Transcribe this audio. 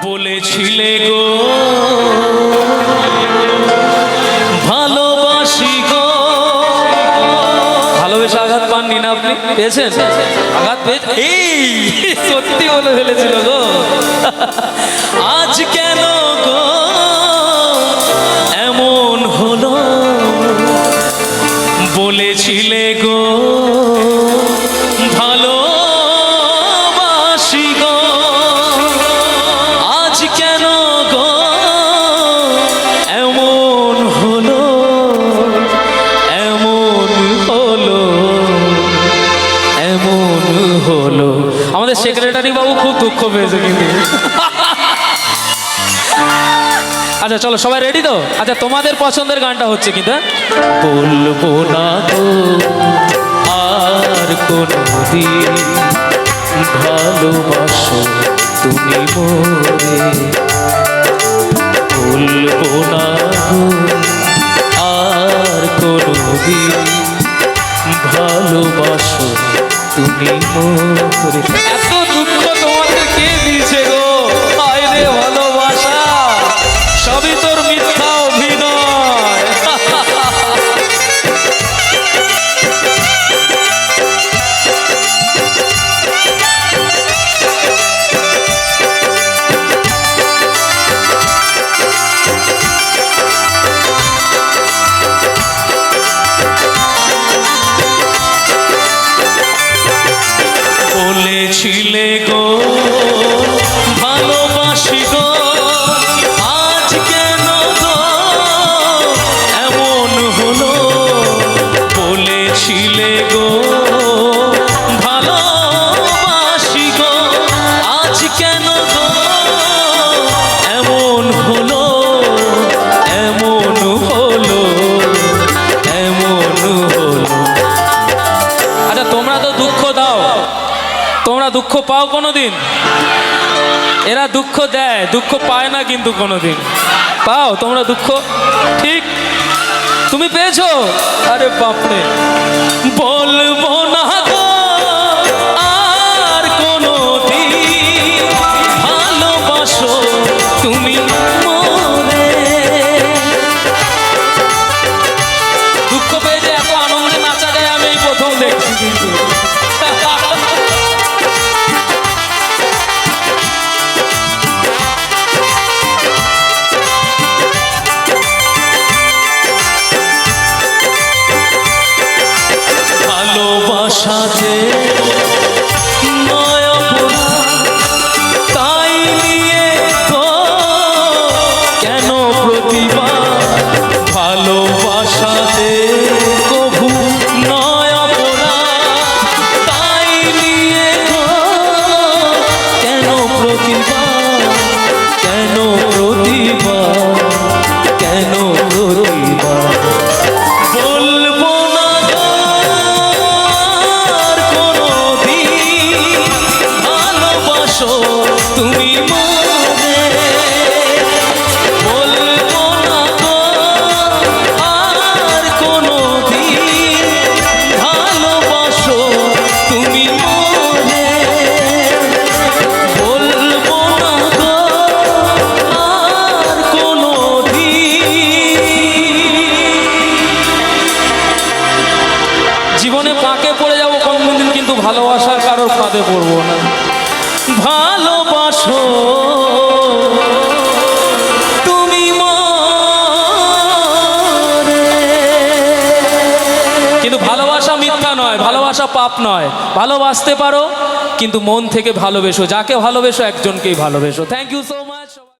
বলেছিলে গো ভালোবাসি গো। ভালোবেসে আঘাত পাননি না আপনি? পেয়েছেন আঘাত? পেয়েছেন? এই সত্যি বলে ফেলেছিল গো। আজ কেন গো এমন হলো? বলেছিলে গো ভালোবাসি গো। আজ কেন গো এমন হলো? এমন হলো, এমন হলো। আমাদের সেক্রেটারি বাবু খুব দুঃখ পেয়েছে কিন্তু। আচ্ছা চলো সবাই রেডি তো? আচ্ছা তোমাদের পছন্দের গানটা হচ্ছে কিন্তু বলবো না গো আর কোনদিন ভালোবাসো তুমি মোরে। বলবো না গো আর কোনদিন ভালোবাসো তুমি মোরে। এত দুঃখ তোমাদের কে দিয়েছে গো? হায় রে ভালোবাসা, সবই তোর মিথ্যা অভিনয়। বলেছিলে গো ভালোবাসি গো। আজ কেন গো এমন হলো? বলেছিলে গো ভালোবাসি গো। আজ কেন গো এমন হলো? এমন হলো, এমন হলো। আচ্ছা তোমরা তো দুঃখ দাও, তোমরা দুঃখ পাও কোনোদিন? এরা দুঃখ দেয়, দুঃখ পায় না কিন্তু কোনোদিন। পাও তোমরা দুঃখ? ঠিক, তুমি পেয়েছো? আরে বাপরে। বলবো না গো আর কোনোদিন ভালোবাসো তুমি মোরে। দুঃখ পেয়ে যে এত আনন্দে নাচা যায় আমি এই প্রথম দেখছি কিন্তু। ভালোবাসাতে নয় অপরাধ, তাই নিয়ে গো কেন প্রতিবাদ? ভালোবাসাতে কভু নয় অপরাধ, তাই নিয়ে গো কেন প্রতিবাদ? কেন প্রতিবাদ? কেন প্রতিবাদ? বলবো না গো আর কোনদিন ভালোবাসো তুমি মোরে। বলবো না গো আর কোনদিন ভালোবাসো তুমি মোরে। বলবো না গো আর কোনদিন। জীবনে পাকে পড়ে যাবো কোনদিন, কিন্তু ভালোবাসার কারোর ফাঁদে পড়বো না। ভালোবাসো তুমি মোরে। কিন্তু ভালোবাসা মিথ্যা নয়, ভালোবাসা পাপ নয়। ভালোবাসতে পারো কিন্তু মন থেকে ভালোবেসো। যাকে ভালোবেসো একজনকেই ভালোবেসো। Thank you so much.